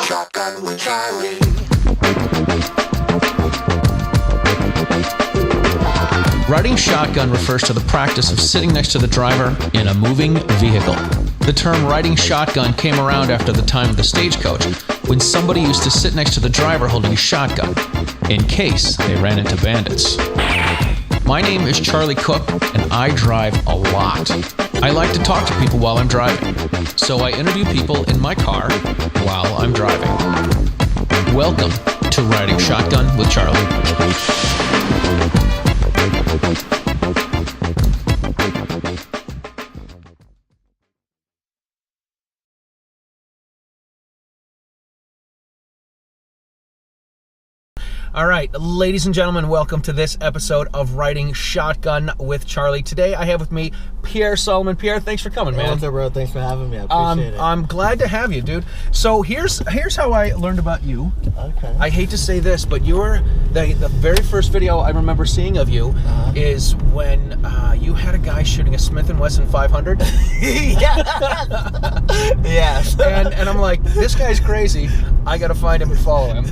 Shotgun with Charlie. Riding shotgun refers to the practice of sitting next to the driver in a moving vehicle. The term riding shotgun came around after the time of the stagecoach, when somebody used to sit next to the driver holding a shotgun, in case they ran into bandits. My name is Charlie Cook, and I drive a lot. I like to talk to people while I'm driving, so I interview people in my car while I'm driving. Welcome to Riding Shotgun with Charlie. All right, ladies and gentlemen, welcome to this episode of Riding Shotgun with Charlie. Today I have with me Pierre Salomon. Pierre, thanks for coming, man. What's up, bro? Thanks for having me. I appreciate it. I'm glad to have you, dude. So here's how I learned about you. Okay. I hate to say this, but you were the very first video I remember seeing of you is when you had a guy shooting a Smith & Wesson 500. Yes. And I'm like, this guy's crazy. I got to find him and follow him.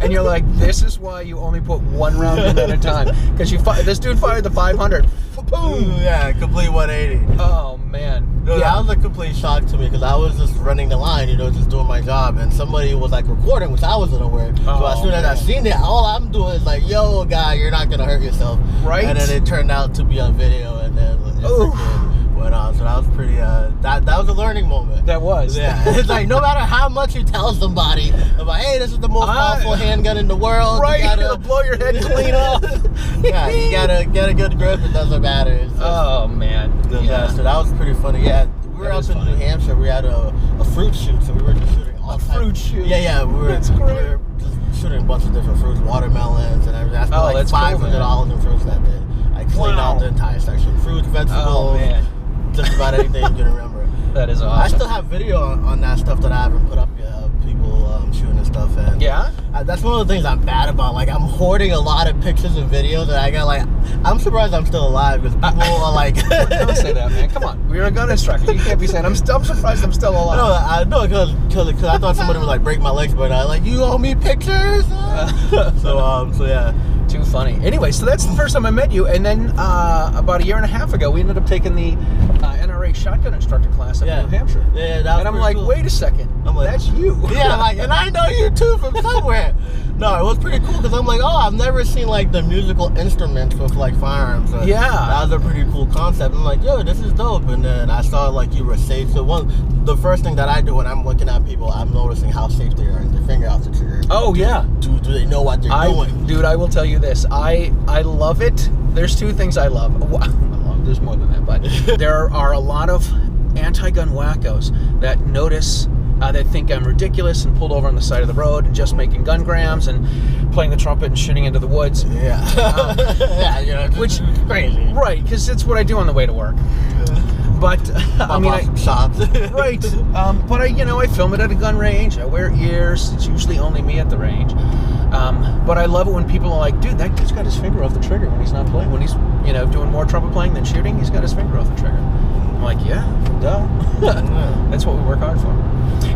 And you're like, this is why you only put one round in at a time. Because this dude fired the 500. Boom! Yeah, complete 180. Oh, man. No, yeah. That was a complete shock to me because I was just running the line, just doing my job, and somebody was like recording, which I wasn't aware. So as soon as I seen it, all I'm doing is like, yo, guy, you're not going to hurt yourself. Right. And then it turned out to be on video, and then it went on. So that was pretty, that was a learning moment. That was. Yeah. It's like, no matter how much you tell somebody about, hey, this is the most powerful handgun in the world. Right, it'll blow your head clean off. Yeah, you gotta get a good grip. It doesn't matter. Oh, man. Yeah. So that was pretty funny. Yeah, we were up in New Hampshire. We had a fruit shoot, so we were just shooting all fruit shoot. Yeah. We were just shooting a bunch of different fruits, watermelons and everything. I spent like $500 in fruits that day. I cleaned out the entire section. Fruits, vegetables, just about anything you can remember. That is awesome. I still have video on that stuff that I haven't put up yet. People shooting and stuff. And that's one of the things I'm bad about. Like, I'm hoarding a lot of pictures and videos, and I got like, I'm surprised I'm still alive because people are like, don't say that, man. Come on, we're a gun instructor. You can't be saying I'm surprised I'm still alive. No, because I thought somebody would like break my legs, but like, you owe me pictures. So yeah. Too funny. Anyway, so that's the first time I met you, and then about a year and a half ago, we ended up taking the NRA shotgun instructor class up in New Hampshire. Yeah, that was and I'm like, cool. Wait a second, I'm like, that's you. Yeah, like, and I know you too from somewhere. No, it was pretty cool because I'm like, I've never seen like the musical instruments with like firearms. So that was a pretty cool concept. I'm like, yo, this is dope. And then I saw like you were safe. So the first thing that I do when I'm looking at people, I'm noticing how safe they are. Their finger off the trigger. Oh yeah. Do they know what they're doing? Dude, I will tell you this. I love it. There's two things I love. There's more than that, but there are a lot of anti-gun wackos that notice. They think I'm ridiculous and pulled over on the side of the road and just making gun grams and playing the trumpet and shooting into the woods. Yeah. Which is crazy. Right, because it's what I do on the way to work. But shots. Right. But I film it at a gun range. I wear ears. It's usually only me at the range. But I love it when people are like, dude, that kid's got his finger off the trigger when he's not playing. When he's doing more trumpet playing than shooting, he's got his finger off the trigger. I'm like, yeah, duh. That's what we work hard for.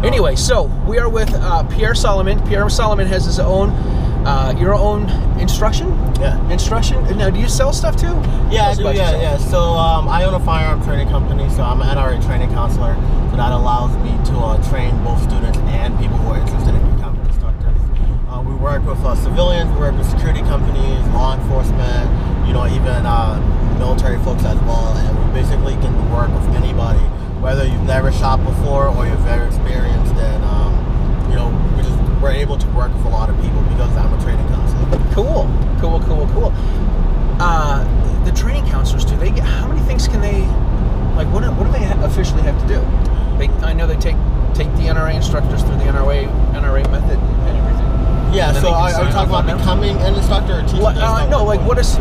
Anyway, so we are with Pierre Salomon. Pierre Salomon has his own, your own instruction? Yeah. Instruction? Now, do you sell stuff too? Yeah, I do, yeah. So I own a firearm training company, so I'm an NRA training counselor. So that allows me to train both students and people who are interested in becoming instructors. We work with civilians, we work with security companies, law enforcement, even military folks as well. And we basically can work with anybody. Whether you've never shot before or you're very experienced, and we're able to work with a lot of people because I'm a training counselor. Cool. The training counselors, how many things can they, like, what do they officially have to do? I know they take the NRA instructors through the NRA method and everything. Yeah. So are you talking about becoming an instructor or teaching? No, like what is?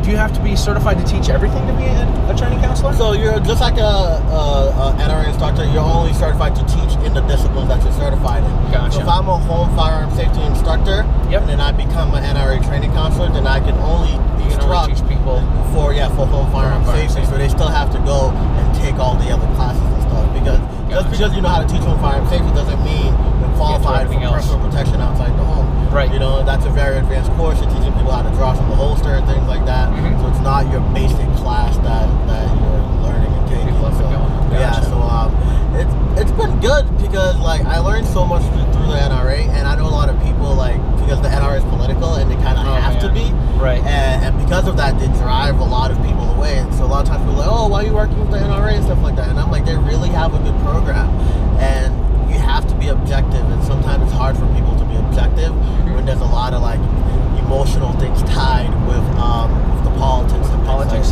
Do you have to be certified to teach everything to be a training counselor? So you're just like a NRA instructor. You're only certified to teach in the disciplines that you're certified in. Gotcha. So if I'm a home firearm safety instructor, and then I become an NRA training counselor, then I can only teach people for home firearm safety. So they still have to go and take all the other classes and stuff because because you know how to teach someone firearm safety doesn't mean you're qualified for personal protection outside the home. Right. You know, that's a very advanced course. You're teaching people how to draw from the holster and things like that. So it's not your basic class that you're learning and taking. It's been good because like I learned so much through the NRA, and I know a lot of people like because the NRA is political and they kind of have to be. Right. And because of that, they drive a lot of people away. And so a lot of times people are like, oh, why are you working with the NRA and stuff like that? And I'm like, they really have a good program, and you have to be objective. And sometimes it's hard for people to be objective when there's a lot of like emotional things tied with the politics.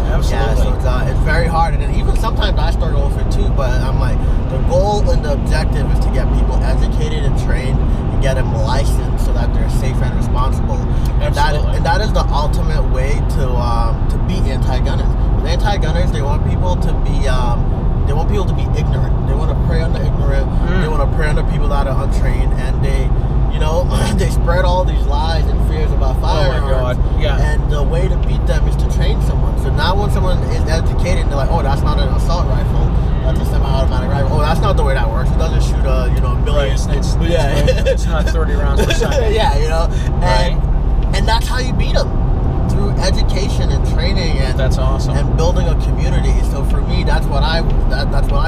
Absolutely. Yeah, so it's very hard. And then even sometimes I struggle with it too. But I'm like, the goal and the objective is to get people educated and trained and get them licensed so that they're safe and responsible. And that is the ultimate way to beat anti-gunners. With anti-gunners, they want people to be ignorant. They want to prey on the ignorant. They want to prey on the people that are untrained, and they spread all these lies and fears about firearms. Oh my God. Yeah. And the way to beat them is to train someone. So now when someone is educated, they're like, oh, that's not an assault rifle. That's a semi-automatic rifle. Oh, that's not the way that works. It doesn't shoot a million. Right. It's not 30 rounds per second. Yeah, and that's how you beat them, through education and training and that's awesome. And building a community. So for me, that's what I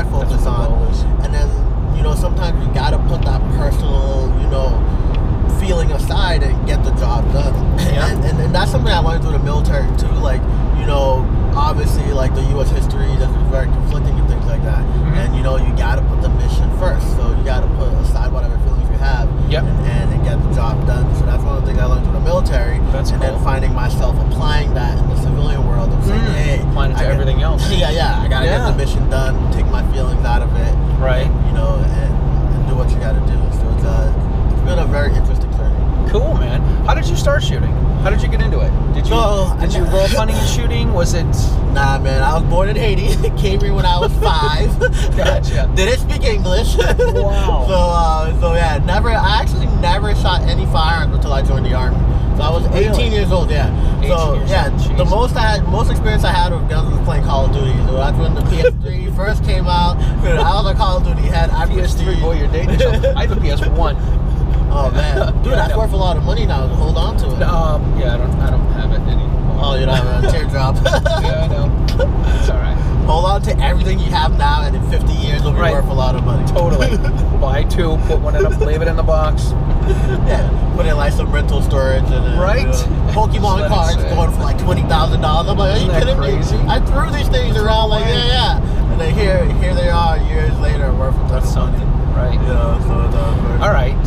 focus on. And then sometimes you gotta put that personal feeling aside and get the job done. Yeah. And that's something I learned through the military too. Like obviously like the U.S. history is very conflicting and things like that. And you gotta put the mission first. So you gotta put aside whatever feelings you have. Yep. And get the job done. So that's one of the things I learned through the military. That's and cool. Then finding myself applying that in the civilian world of saying, hey, applying it to everything else. I gotta get the mission done, take my feelings out of it. Right. And do what you gotta do. So it's been a very interesting journey. Cool, man. How did you start shooting? How did you get into it? Did you grow up hunting and shooting? Was it? Nah, man. I was born in Haiti. Came here when I was 5. Gotcha. Didn't speak English. Wow. So yeah, I actually never shot any firearms until I joined the Army. So I was 18 years old. Yeah. The most experience I had with guns was playing Call of Duty. So that's when the PS3 first came out. I was a Call of Duty head. PS3, boy, you're dating yourself. I have a PS1. Oh man, dude, that's worth a lot of money now. Hold on to it. Yeah, I don't have it anymore. Oh, you don't have a teardrop. Yeah, I know. It's all right. Hold on to everything you have now, and in 50 years, it'll be worth a lot of money. Totally. Buy 2, put one in, leave it in the box. Yeah, put in like some rental storage and Pokemon cards going for like $20,000. I'm like, are you kidding me? I threw these things around like and then here they are years later, worth a ton of money. Right. All right.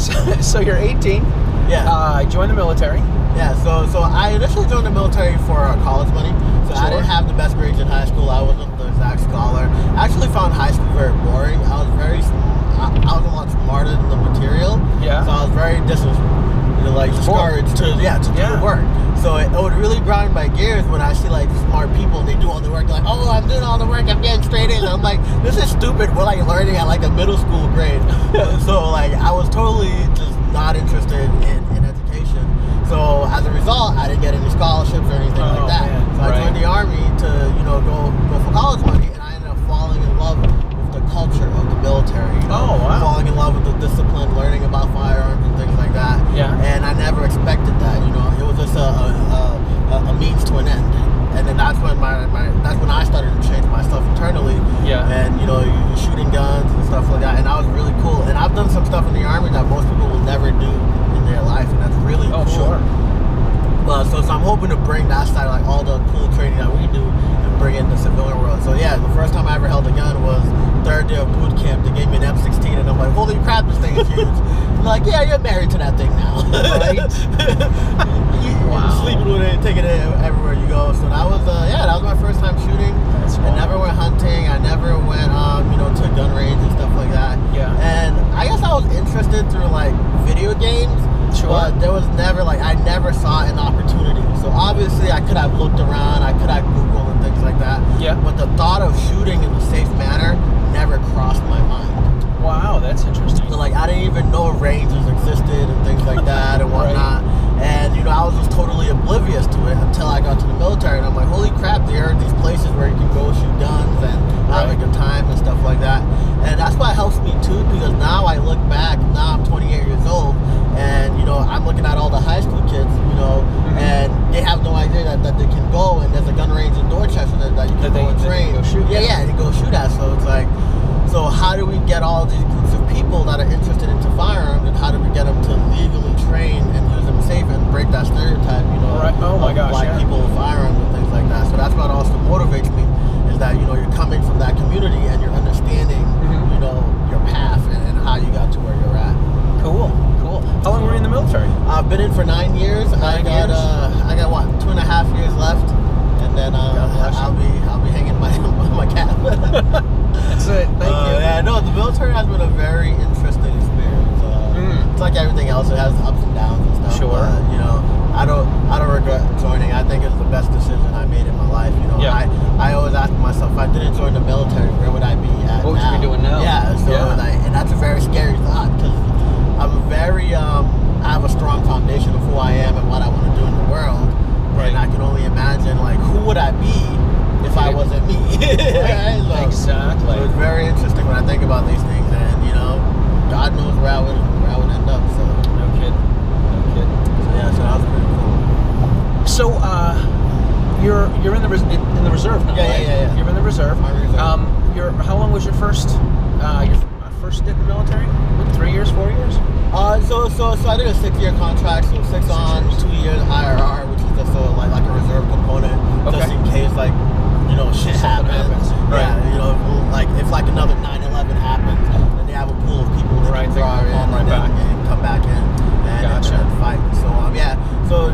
So you're 18. Yeah. Joined the military. Yeah. So I initially joined the military for college money. So I didn't have the best grades in high school. I wasn't the exact scholar. I actually found high school very boring. I was a lot smarter than the material. Yeah. So I was very discouraged to do the work. So it would really grind my gears when I see like smart people and they do all the work. They're like, oh, I'm doing all the work, I'm getting straight in. And I'm like, this is stupid. We're like learning at like a middle school grade. So like I was totally just not interested in education. So as a result, I didn't get any scholarships or anything like that. Man. So I joined the Army to go for college money, and I ended up falling in love with the culture of the military. Oh wow! Falling in love with the discipline, learning about firearms and things like that. Yeah. And I never expected that. It was just a means to an end. And then that's when that's when I started to change myself internally. Yeah. And shooting guns and stuff like that. And that was really cool. And I've done some stuff in the Army that most people will never do in their life, and that's really cool. Sure. So I'm hoping to bring that side, like all the cool training that we do, and bring it in the civilian world. So yeah, the first time I ever held a gun was third day of boot camp. They gave me an M16, and I'm like, holy crap, this thing is huge. I'm like, yeah, you're married to that thing now. Right? You're sleeping with it, taking it everywhere you go. So that was my first time shooting. I never went hunting. I never went to a gun range and stuff like that. Yeah. And I guess I was interested through like video games. Sure. But there was never I never saw an opportunity. So obviously I could have looked around, I could have Googled and things like that. Yeah. But the thought of shooting in a safe manner never crossed my mind. Wow, that's interesting. So I didn't even know ranges existed and things like that and whatnot. Right. And I was just totally oblivious to it until I got to the military, and I'm like, holy crap, there are these places where you can go shoot guns and have a good time and stuff like that. And that's why it helps me too I look back, now I'm 28 years old, and I'm looking at all the high school kids, and they have no idea that they can go, and there's a gun range in Dorchester that you can go and train. Go shoot. Yeah, they go shoot at. So it's like, so how do we get all these groups of people that are interested into firearms, and how do we get them to legally train and use them safe and break that stereotype, right. Oh my gosh, black people with firearms and things like that. So that's what also motivates me, is that you're coming from that community and you're understanding your path and how you got to where you're at. Cool. How long were you in the military? I've been in for 9 years. I got what, 2.5 years left, and then I'll be hanging my cap. That's it. Thank you. Yeah, no, the military has been a very interesting experience. It's like everything else; it has ups and downs and stuff. Sure. But, I don't regret joining. I think it's the best decision I made in my life. Yeah. I always ask myself, if I didn't join the military, where would I be at now? What would you be doing now? Yeah. So Yeah. and that's a very scary thought, because I'm very I have a strong foundation of who I am and what I want to do in the world. Right. And I can only imagine, like, who would I be if I wasn't me? Right? So, Exactly. So it's very interesting when I think about these things, and God knows where I would end up. So No kid. so yeah, so that was pretty cool. So, you're in the reserve now. Yeah, right? yeah. You're in the reserve. I'm in reserve. How long was your first stint in the military? What, 3 years, 4 years? So I did a 6-year contract, so 6 on, 2 years IRR, which is just like a reserve component, just in case shit happens. Right. Yeah, like if like another 9/11 happens, then they have a pool of people that Right, can they draw can in come right and back. and come back in and fight. So so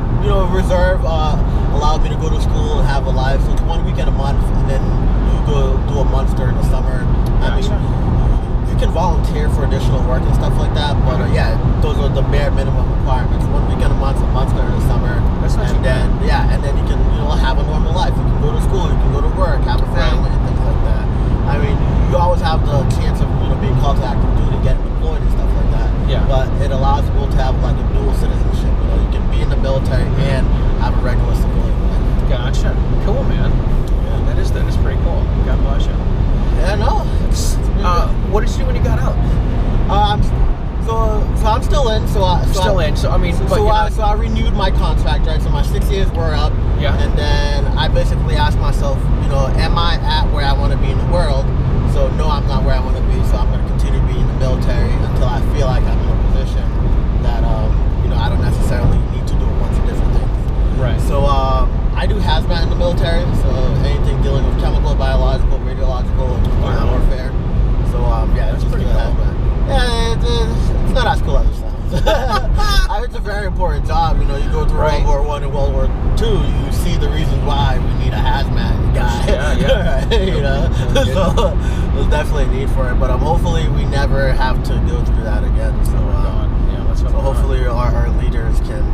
reserve allowed me to go to school and have a life. So it's 1 weekend a month, and then you go do a month during the summer. I mean, you can volunteer for additional work and stuff like that, but those are the bare minimum requirements. 1 weekend a month during the summer. That's not too bad. And then you can have a normal life. You can go to school, you can go to work, have a family, and things like that. I mean, you always have the chance of being called to active duty, getting deployed and stuff like that. Yeah. But it allows people to have like a dual citizenship. You can be in the military and have a regular civilian life. Gotcha. Cool, man. Yeah. That is pretty cool. God bless you. Yeah, no. It's really good. What did you do when you got out? So I'm still in. So I renewed my contract, right? So my 6 years were up. Yeah. And then I basically asked myself, am I at where I want to be in the world? So no, I'm not where I want to be. So I'm going to continue to be in the military until I feel like I'm in a position that I don't necessarily need to do a bunch of different things. Right. So I do hazmat in the military. So anything dealing with chemical, biological, radiological, and warfare. So That's pretty cool. hazmat. Yeah, it's not as cool as it sounds. It's a very important job. You go through Right. World War I and World War II, you see the reasons why we need a hazmat guy. Yeah. So there's definitely a need for it. But hopefully we never have to go through that again. So let's hope so hopefully our leaders can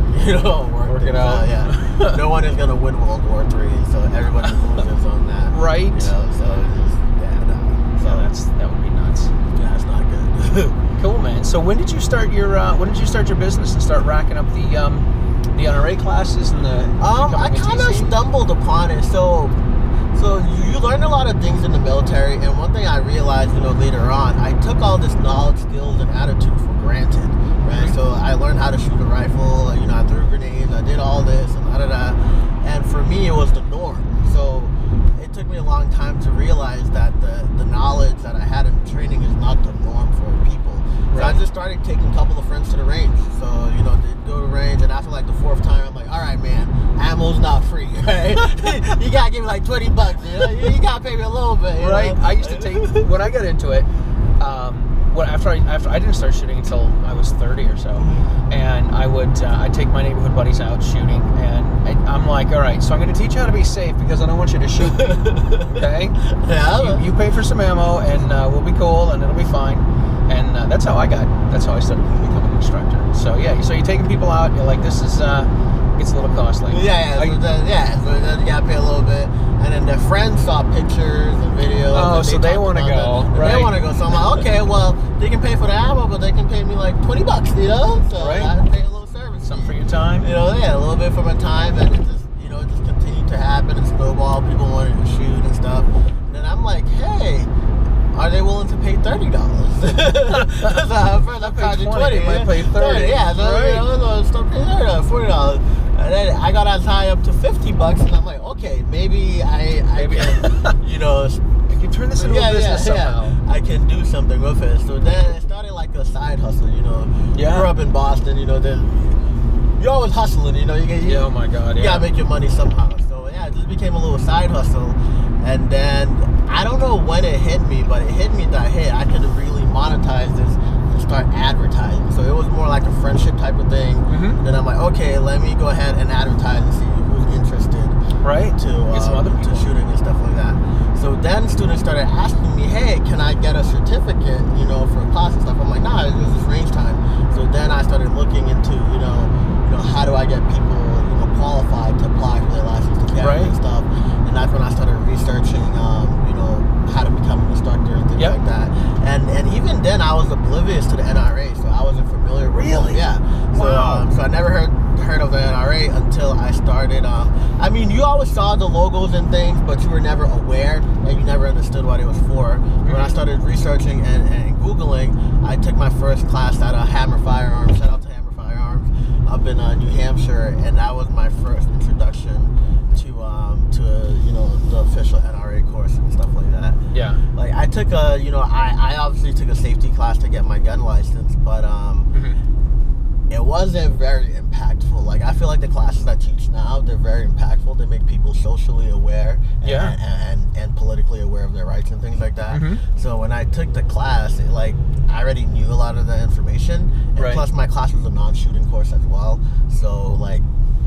work it out. Yeah. No one is gonna win World War III, so everybody loses on that. Right. That would be nuts. Yeah, it's not good. Cool, man. So when did you start your business and start racking up the NRA classes and the? I kind of stumbled upon it. So you learn a lot of things in the military, and one thing I realized, later on, I took all this knowledge, skills, and attitude for granted. Right. Mm-hmm. So I learned how to shoot a rifle. I threw grenades. I did all this and da. And for me, it was the norm. So it took me a long time to realize that the knowledge that I had in training is not the norm for people. So I just started taking a couple of friends to the range. So, they'd go to the range, and after like the 4th time, I'm like, all right, man, ammo's not free, right? You gotta give me like $20, you gotta pay me a little bit, Right. I used to take, when I got into it, after I didn't start shooting until I was 30 or so, and I'd take my neighborhood buddies out shooting, and I'm like, all right, so I'm going to teach you how to be safe because I don't want you to shoot me, okay? Yeah. You pay for some ammo, and we'll be cool, and it'll be fine. And that's how I started becoming an instructor. So so you're taking people out, you're like, this is gets a little costly. So then you gotta pay a little bit, and then their friends saw pictures and videos. Oh, so they want to go, right? They want to go. So I'm like, okay, well, they can pay for the ammo, but they can pay me like $20, So right. I pay a little service. Something for your time. A little bit for my time, and it just continued to happen and snowball. People wanted to shoot and stuff, and then I'm like, hey, are they willing to pay $30? So at first I charged you 20. They might pay 30. Yeah, so Right. start paying $30, $40. And then I got as high up to $50, and I'm like, okay, maybe I can, you know, I can turn this into a business somehow. I can do something with it. So then it started like a side hustle, you know. Yeah. Grew up in Boston, you know, then you're always hustling, you know. Yeah, oh my God, You yeah. gotta make your money somehow. So yeah, it just became a little side hustle. And then I don't know when it hit me, but it hit me that, hey, I could really monetize this and start advertising. So it was more like a friendship type of thing. Mm-hmm. And then I'm like, okay, let me go ahead and advertise and see who's interested Right. Get some other to people. shooting and stuff like that. So then students started asking me, hey, can I get a certificate, you know, for class and stuff? I'm like, nah, it was just range time. So then I started looking into, you know, how do I get people, you know, qualified to apply for their license to carry and stuff. And that's when I started researching, you know, how to become an instructor and things like that. And even then, I was oblivious to the NRA, so I wasn't familiar with Really? them. Yeah. So, Wow. so I never heard of the NRA until I started. I mean, you always saw the logos and things, but you were never aware, and you never understood what it was for. When I started researching and Googling, I took my first class at Hammer Firearms. Shout out to Hammer Firearms up in New Hampshire, and that was my first introduction to you know, the official NRA course and stuff like that. Yeah. Like I took you know, I obviously took a safety class to get my gun license, but it wasn't very impactful. Like I feel like the classes I teach now, they're very impactful. They make people socially aware and politically aware of their rights and things like that. So when I took the class, I already knew a lot of the information, and plus my class was a non-shooting course as well. So like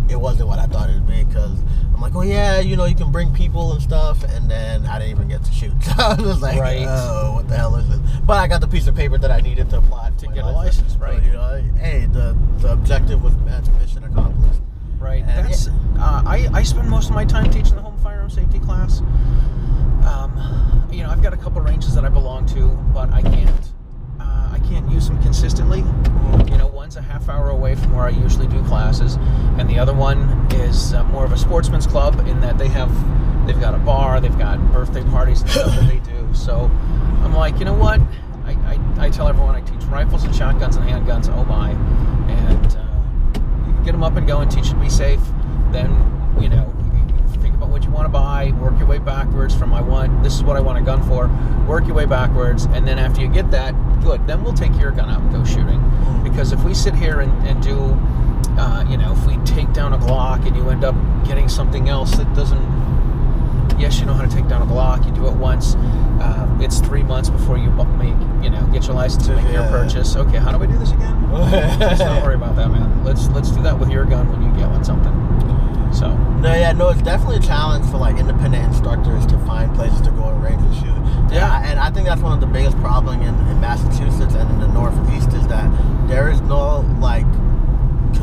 it wasn't what I thought it would be, because I'm like, oh yeah, you know, you can bring people and stuff, and then I didn't even get to shoot. So I was like, oh, what the hell is this? But I got the piece of paper that I needed to apply to get a license, right? So, you know, hey, the objective was met, mission accomplished. Right. And That's I spend most of my time teaching the home firearm safety class. You know, I've got a couple ranges that I belong to, but I can't use them consistently. You know, one's a half hour away from where I usually do classes, and the other one is more of a sportsman's club, in that they've got a bar, they've got birthday parties and stuff that they do. So I'm like, you know what? I tell everyone I teach rifles and shotguns and handguns, oh my, and get them up and going, teach you to be safe. Then, you know, think about what you want to buy, work your way backwards from this is what I want a gun for, work your way backwards, and then after you get that, good, then we'll take your gun out and go shooting. Because if we sit here and do, you know, if we take down a Glock and you end up getting something else that doesn't, yes, you know how to take down a Glock, you do it once, it's 3 months before you get your license and make your purchase. Okay, how do I do this again? Let's not worry about that, man. Let's do that with your gun when you get one something. So No, it's definitely a challenge for like independent instructors to find places to go and range and shoot. Yeah. And I think that's one of the biggest problems in Massachusetts and in the Northeast, is that there is no like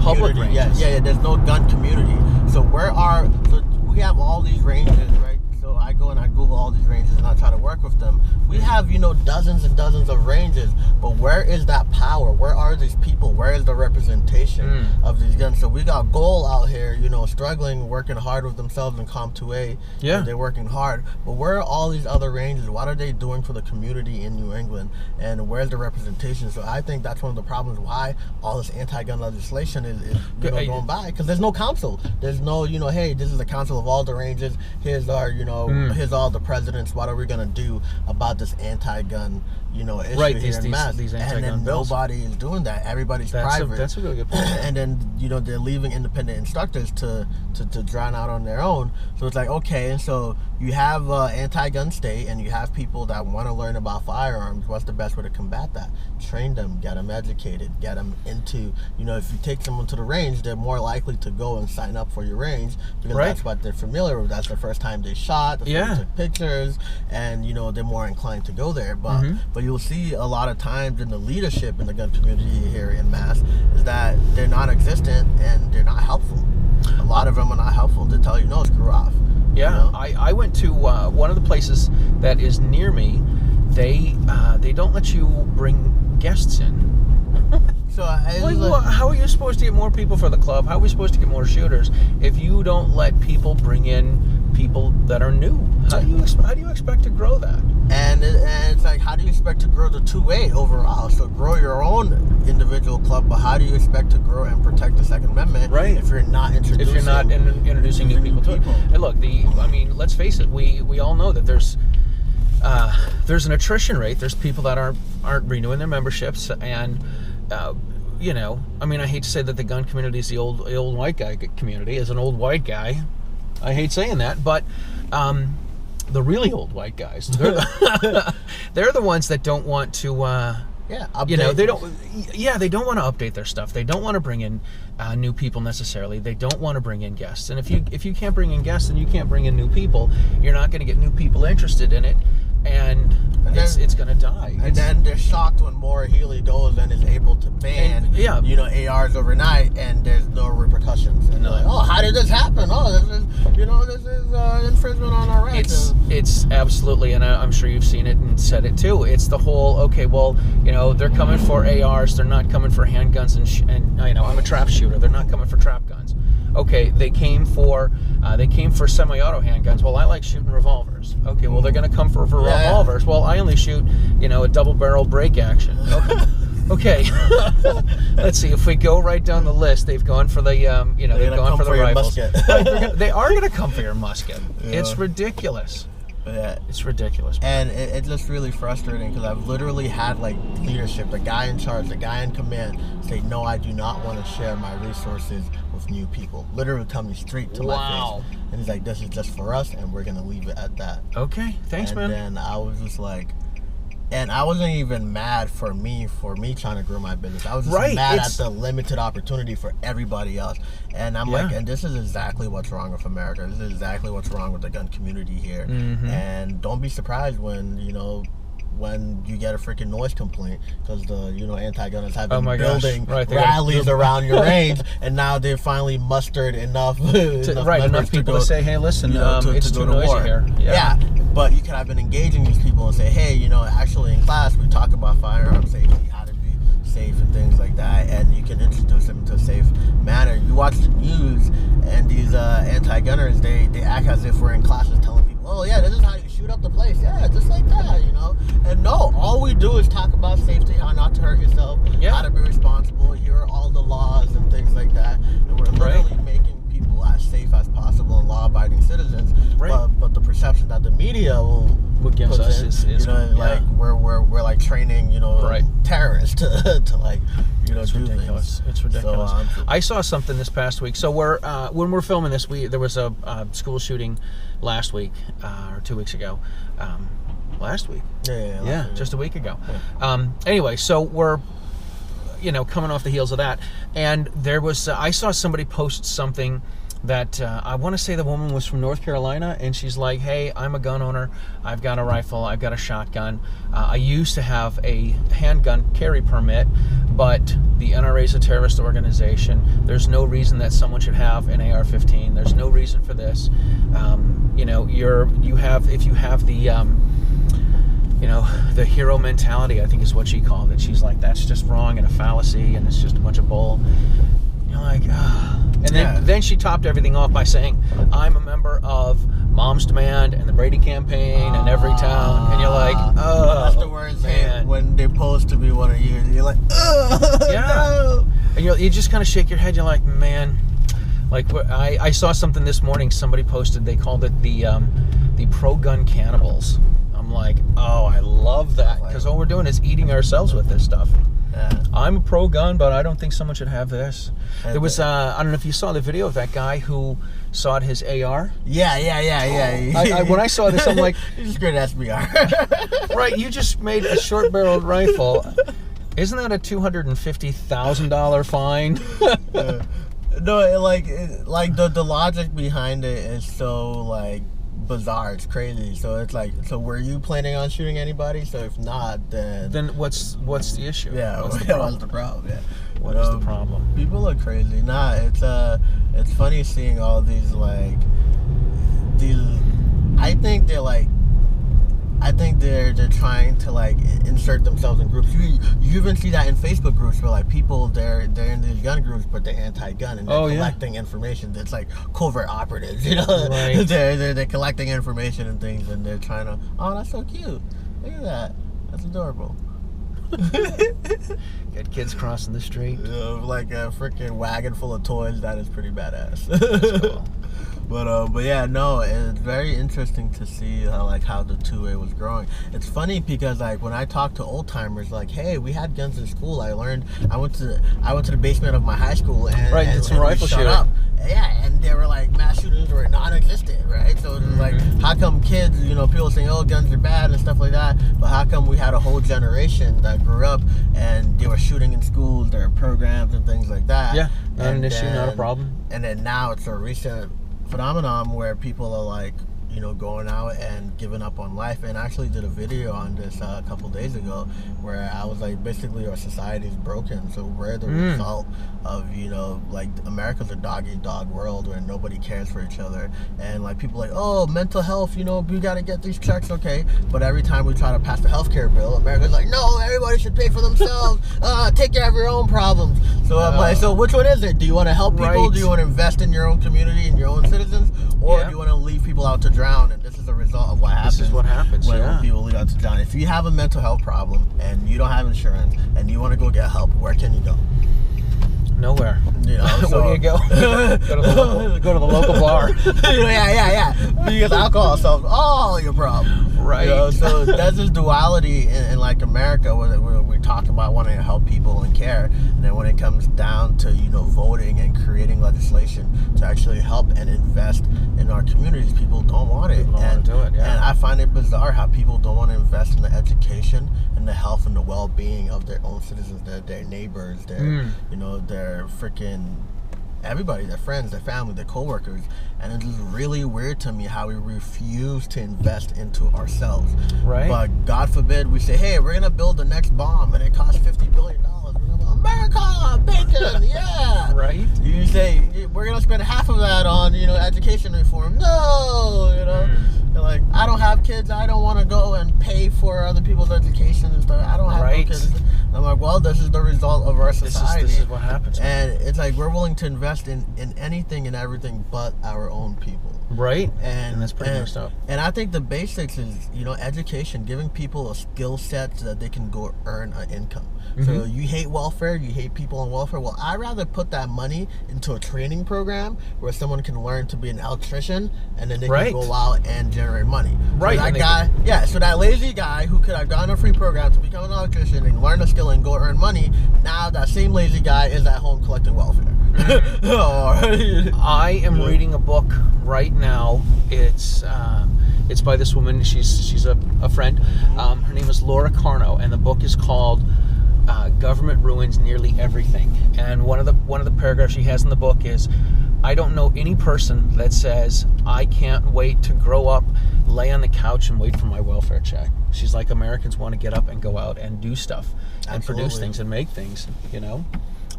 public community. ranges. Yeah, there's no gun community. So we have all these ranges, right? So I go and I Google all these ranges and I try to work with them. We have, you know, dozens and dozens of ranges, but where is that power? Where are these people? Where is the representation of these guns? So we got Goal out here, you know, struggling, working hard with themselves in Comp 2A. Yeah. They're working hard. But where are all these other ranges? What are they doing for the community in New England? And where's the representation? So I think that's one of the problems why all this anti-gun legislation is going by, because there's no council. There's no, you know, hey, this is a council of all the ranges. Here's our, you know, here's all the presidents. What are we going to do about this anti-gun, you know, issue here in Mass? These and then nobody is doing that. Everybody's private. That's a really good point. And then, you know, they're leaving independent instructors to drown out on their own. So it's like, okay, and so you have anti-gun state, and you have people that want to learn about firearms. What's the best way to combat that? Train them, get them educated, get them into, you know, if you take someone to the range, they're more likely to go and sign up for your range, because that's what they're familiar with. That's the first time they shot, that's when they took pictures, and, you know, they're more inclined to go there. But you'll see a lot of times in the leadership in the gun community here in Mass is that they're non-existent and they're not helpful. A lot of them are not helpful. They tell you, no, screw off. Yeah, you know? I went to one of the places that is near me. They don't let you bring guests in. So how are you supposed to get more people for the club? How are we supposed to get more shooters if you don't let people bring in people that are new. How do you expect to grow that? And it's like, how do you expect to grow the two-way overall? So grow your own individual club, but how do you expect to grow and protect the Second Amendment if you're not introducing new people to it? And look, let's face it, we all know that there's an attrition rate. There's people that aren't renewing their memberships, and I hate to say that the gun community is the old white guy community. As an old white guy, I hate saying that, but the really old white guys, they're the ones that don't want to they don't want to update their stuff. They don't want to bring in new people necessarily. They don't want to bring in guests. And if you can't bring in guests and you can't bring in new people, you're not going to get new people interested in it, and it's going to die. And then they're shocked when Maura Healey goes and is able to ban ARs overnight, and there's no repercussions. And they're like, oh, how did this happen? Oh, this is infringement on our rights. It's absolutely, and I'm sure you've seen it and said it too. It's the whole, okay, well, they're coming for ARs. They're not coming for handguns, and I'm a trap shooter. They're not coming for trap guns. Okay, they came for semi-auto handguns. Well, I like shooting revolvers. Okay, well, they're going to come for revolvers. Well, I only shoot, a double-barrel break action. Okay. Let's see. If we go right down the list, they've gone for the, they've gone for the rifles. They are going to come for your musket. Yeah. It's ridiculous. Yeah. It's ridiculous. And it's just really frustrating because I've literally had leadership, the guy in charge, the guy in command say, no, I do not want to share my resources with new people. Literally tell me straight to my face. And he's like, this is just for us, and we're going to leave it at that. Okay. Thanks, man. And then I was just like, and I wasn't even mad for me trying to grow my business. I was just mad at the limited opportunity for everybody else. And I'm like, and this is exactly what's wrong with America. This is exactly what's wrong with the gun community here. Mm-hmm. And don't be surprised when you get a freaking noise complaint because the anti-gunners have been building rallies around your range, and now they've finally mustered enough people to say, hey, listen, it's too noisy here. Yeah, but you could have been engaging these people and say, hey, actually in class we talk about firearm safety, how to be safe and things like that, and you can introduce them to a safe manner. You watch the news, and these anti-gunners, they act as if we're in classes telling people, oh yeah, this is how you shoot up the place. Yeah, just like that, And no, all we do is talk about safety, how not to hurt yourself, how to be responsible. Here are all the laws and things like that. And we're literally making people as safe as possible and law-abiding citizens. Right. But the perception that the media what gives us is we're like training, terrorists to it's do ridiculous. things. It's ridiculous. So, I saw something this past week. So when we're filming this, there was a school shooting last week or 2 weeks ago. Last week. Yeah, just a week ago. Yeah. Anyway, so we're coming off the heels of that, and there was I saw somebody post something that I want to say the woman was from North Carolina, and she's like, hey, I'm a gun owner. I've got a rifle. I've got a shotgun. I used to have a handgun carry permit, but the NRA is a terrorist organization. There's no reason that someone should have an AR-15. There's no reason for this. If you have the hero mentality, I think is what she called it. She's like, that's just wrong and a fallacy, and it's just a bunch of bull. You're like, And then she topped everything off by saying, I'm a member of Moms Demand and the Brady Campaign and Every Town. And you're like, oh, that's the words, man. When they're supposed to be one of you. You're like, oh, no. And you just kind of shake your head. You're like, man. Like, I saw something this morning. Somebody posted, they called it the pro-gun cannibals. I'm like, oh, I love that. Because all we're doing is eating ourselves with this stuff. Yeah. I'm a pro-gun, but I don't think someone should have this. There was, I don't know if you saw the video of that guy who sawed his AR. Yeah. When I saw this, I'm like, you just great SBR. Right, you just made a short-barreled rifle. Isn't that a $250,000 fine? No, like the logic behind it is so bizarre. It's crazy. So it's like, so were you planning on shooting anybody? So if not, then what's the issue? Yeah, what's the problem? Yeah. What is the problem? People are crazy. It's funny seeing all these I think they're I think they're trying to like insert themselves in groups. You even see that in Facebook groups where like people they're in these gun groups, but they're anti-gun and they're collecting information. That's like covert operatives, you know. Right. they're collecting information and things, and they're trying to. Oh, that's so cute. Look at that. That's adorable. Got kids crossing the street. Like a freaking wagon full of toys. That is pretty badass. That's cool. But yeah, no, it's very interesting to see how the two-way was growing. It's funny because like when I talk to old timers, like, hey, we had guns in school. I went to the basement of my high school and did some rifle shooting. Yeah, and they were like mass shootings were non-existent, right? So it was like, how come kids, people saying, oh, guns are bad and stuff like that, but how come we had a whole generation that grew up and they were shooting in schools, there are programs and things like that. Yeah, not an issue, not a problem. And then now it's a recent phenomenon where people are like, going out and giving up on life. And I actually did a video on this a couple days ago where I was like, basically our society is broken. So we're the result of, like America's a dog-eat-dog world where nobody cares for each other. And like people like, oh, mental health, we got to get these checks, okay. But every time we try to pass the healthcare bill, America's like, no, everybody should pay for themselves. Take care of your own problems. So I'm like, so which one is it? Do you want to help people? Right. Do you want to invest in your own community and your own citizens? Or do you want to leave people out to drown? And this is the result of what happens. This is what happens when people leave out to drown. If you have a mental health problem and you don't have insurance and you want to go get help, where can you go? Nowhere. So, where do you go? Go to the local bar. yeah. Because alcohol solves all your problems. Right. So there's this duality in like America where we talk about wanting to help people and care, and then when it comes down to voting and creating legislation to actually help and invest in our communities, people don't want it. People don't want to do it. Yeah. And I find it bizarre how people don't want to invest in the education and the health and the well-being of their own citizens, their neighbors, their freaking everybody, their friends, their family, their co-workers. And it's just really weird to me how we refuse to invest into ourselves. Right. But God forbid we say, hey, we're gonna build the next bomb and it costs $50 billion. We're gonna go, America, bacon, yeah. Right. You say we're gonna spend half of that on education reform. No, They're like, I don't have kids. I don't want to go and pay for other people's education and stuff. I don't have no kids. I'm like, well, this is the result of our society. This is what happens. And it's like we're willing to invest in anything and everything but our own people. Right. And that's pretty messed up. And I think the basics is, education, giving people a skill set so that they can go earn an income. So you hate welfare, you hate people on welfare. Well, I'd rather put that money into a training program where someone can learn to be an electrician and then they can go out and generate money. Right. So that guy, so that lazy guy who could have gotten a free program to become an electrician and learn a skill and go earn money, now that same lazy guy is at home collecting welfare. I am reading a book right now. It's by this woman. She's a friend. Her name is Laura Carno, and the book is called Government Ruins Nearly Everything. And one of the paragraphs she has in the book is, I don't know any person that says, I can't wait to grow up, lay on the couch and wait for my welfare check. She's like, Americans want to get up and go out and do stuff and produce things and make things,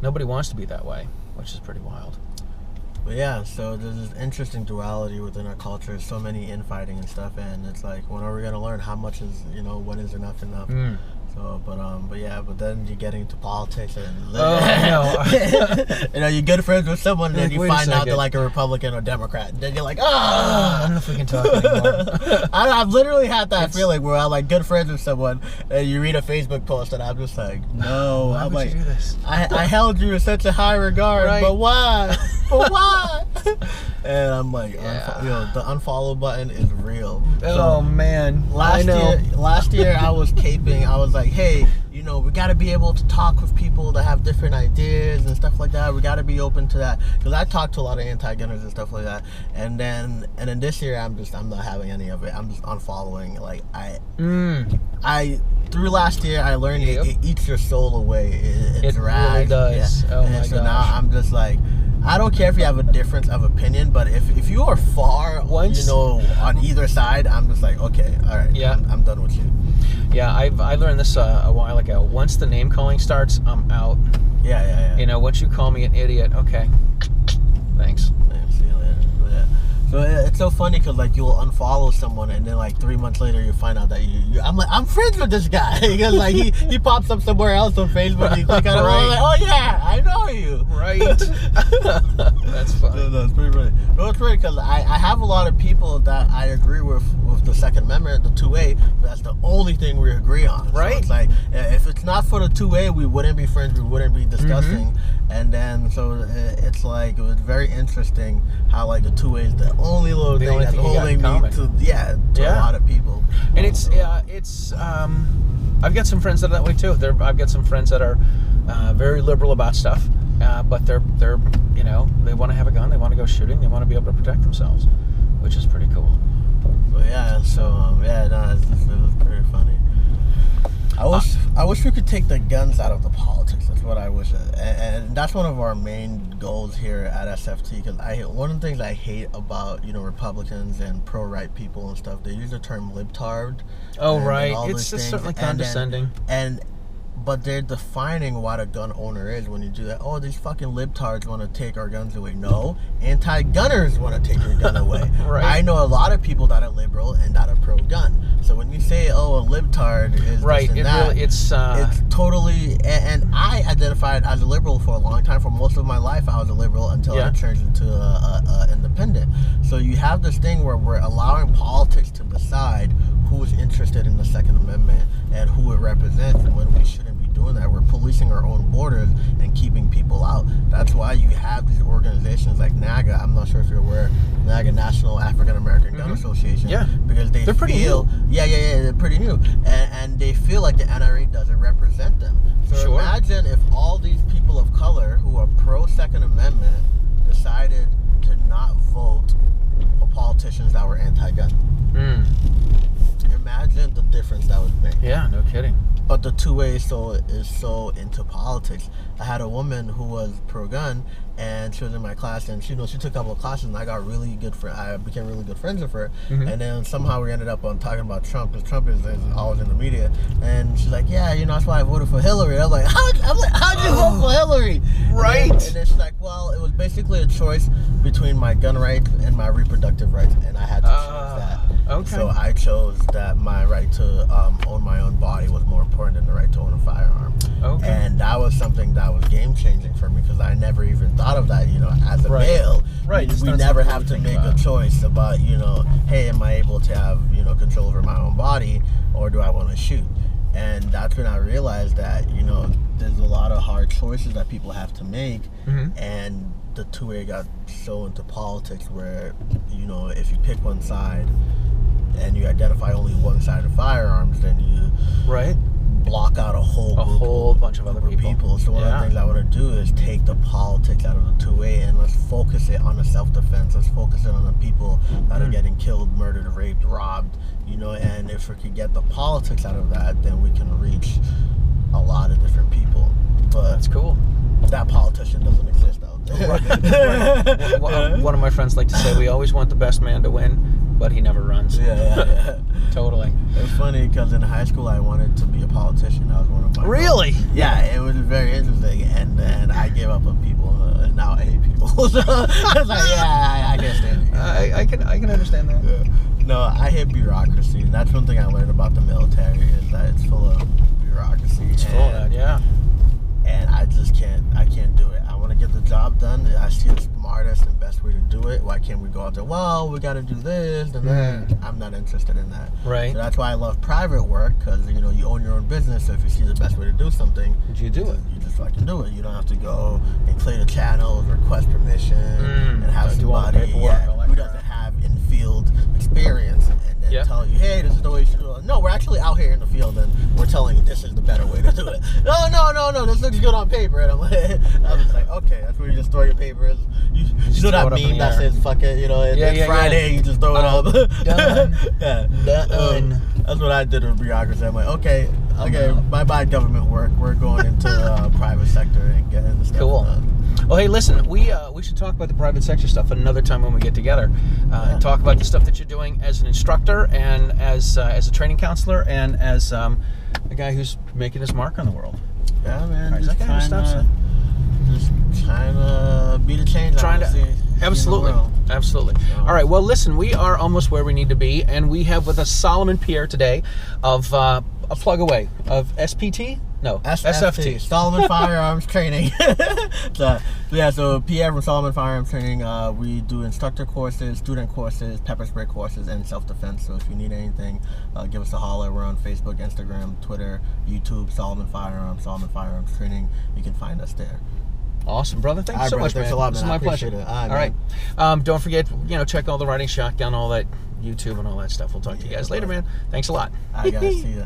Nobody wants to be that way, which is pretty wild. But yeah, so there's this interesting duality within our culture. So many infighting and stuff, and it's like, when are we gonna learn how much is when is enough? So, but then you get into politics and you're good friends with someone, and then you find out they're like a Republican or Democrat, and then you're like, I don't know if we can talk anymore. I've literally had that feeling where I'm like good friends with someone, and you read a Facebook post, and I'm just like, no, why would you do this? I held you in such a high regard, but why? But why? And I'm like, the unfollow button is real. Oh man, last year I was caping. I was like, hey, we got to be able to talk with people that have different ideas and stuff like that. We got to be open to that, because I talk to a lot of anti-gunners and stuff like that. And then this year I'm not having any of it. I'm just unfollowing. Like I through last year I learned it eats your soul away. It really does. Yeah. Oh my gosh. Now I'm just like, I don't care if you have a difference of opinion, but if you are far, on either side, I'm just like, okay, all right, I'm done with you. Yeah, I learned this a while ago. Once the name calling starts, I'm out. Yeah. Once you call me an idiot, okay, thanks. See you later. So it's so funny because like you'll unfollow someone and then like 3 months later you find out that I'm friends with this guy because like he pops up somewhere else on Facebook. And you click on it, I'm like, oh yeah, I know you. Right. That's funny. That's pretty funny. No, it's funny because I have a lot of people that I agree with the Second Amendment, the 2A. But that's the only thing we agree on. Right. So it's like if it's not for the 2A, we wouldn't be friends. We wouldn't be discussing. And then so it's like it was very interesting how like the 2A is the only little thing that's holding me to a lot of people. And it's I've got some friends that are that way too. I've got some friends that are very liberal about stuff, but they're they want to have a gun, they want to go shooting, they want to be able to protect themselves, which is pretty cool. But it was pretty funny. I wish we could take the guns out of the politics. That's what I wish, and that's one of our main goals here at SFT. Because one of the things I hate about Republicans and pro-right people and stuff, they use the term libtard. Oh right, it's just certainly condescending. But they're defining what a gun owner is when you do that. Oh, these fucking libtards want to take our guns away. No, anti-gunners want to take your gun away. Right. I know a lot of people that are liberal and that are pro-gun. So when you say, oh, a libtard is right, this and that, really, it's totally. And I identified as a liberal for a long time. For most of my life, I was a liberal until I turned into a independent. So you have this thing where we're allowing politics to decide who's interested in the Second Amendment and who it represents, and when we shouldn't be doing that. We're policing our own borders and keeping people out. That's why you have these organizations like NAGA. I'm not sure if you're aware, NAGA, National African American Gun Association. Yeah, because they're pretty new. They're pretty new, and they feel like the NRA doesn't represent them. So imagine if all these people of color who are pro Second Amendment decided to not vote for politicians that were anti-gun. Imagine the difference that would make. Yeah, no kidding. But the 2A is so into politics. I had a woman who was pro-gun, and she was in my class, and she took a couple of classes, and I became really good friends with her. And then somehow we ended up on talking about Trump, because Trump is always in the media. And she's like, yeah, that's why I voted for Hillary. I'm like, how'd you vote for Hillary? Right. And then she's like, well, it was basically a choice between my gun rights and my reproductive rights, and I had to choose that. Okay. So I chose that my right to own my own body was more important than the right to own a firearm. Okay. And that was something that was game-changing for me, because I never even thought of that, as a male. Right. We never have to make a choice about, hey, am I able to have, control over my own body, or do I want to shoot? And that's when I realized that, there's a lot of hard choices that people have to make. And the 2A got so into politics where, if you pick one side and you identify only one side of firearms, then you block out a whole bunch of other people. So one of the things I want to do is take the politics out of the 2A and let's focus it on the self-defense. Let's focus it on the people that are getting killed, murdered, raped, robbed. And if we could get the politics out of that, then we can reach a lot of different people. But that's cool. That politician doesn't exist out there. One of my friends like to say, we always want the best man to win, but he never runs. Yeah. Totally. It's funny because in high school I wanted to be a politician. That was one of my Really? goals. Yeah, it was very interesting, and I gave up on people, and now I hate people. So I was like, I can't stand it. I can understand that. Yeah. No, I hate bureaucracy, and that's one thing I learned about the military is that it's full of bureaucracy. It's full of that, yeah. And I can't do it. I want to get the job done. I see the smartest and best way to do it. Why can't we go out there, well, we got to do this and that? I'm not interested in that. Right. So that's why I love private work, because, you own your own business. So if you see the best way to do something, you do it. You just fucking do it. You don't have to go and clear the channels, request permission, and have somebody who doesn't have in-field experience and then tell you, hey, this is the way you should do it. No, we're actually out here in the field and we're telling you this is the better way to do it. No, this looks good on paper. And I was like, okay, that's where you just throw your papers. You know that meme that says, fuck it, it's Friday, you just throw it up. Done. Done. That's what I did with bureaucracy. I'm like, okay, bye government work. We're going into private sector and getting the stuff done. Well, hey, listen, we should talk about the private sector stuff another time when we get together. And talk about the stuff that you're doing as an instructor and as a training counselor and as a guy who's making his mark on the world. Yeah, man. Right, just trying to be the change. Absolutely. Absolutely. All right. Well, listen, we are almost where we need to be, and we have with us Salomon Pierre today of a plug away of SPT. No, SFT. Salomon Firearms Training. So Pierre from Salomon Firearms Training, we do instructor courses, student courses, pepper spray courses, and self-defense. So if you need anything, give us a holler. We're on Facebook, Instagram, Twitter, YouTube, Salomon Firearms Training. You can find us there. Awesome, brother. Thank you so much, man. Thanks a lot, man. This is my pleasure. It. All right. Don't forget, check all the Riding Shotgun, all that YouTube and all that stuff. We'll talk to you guys later, man. Thanks a lot. All right, guys. See ya.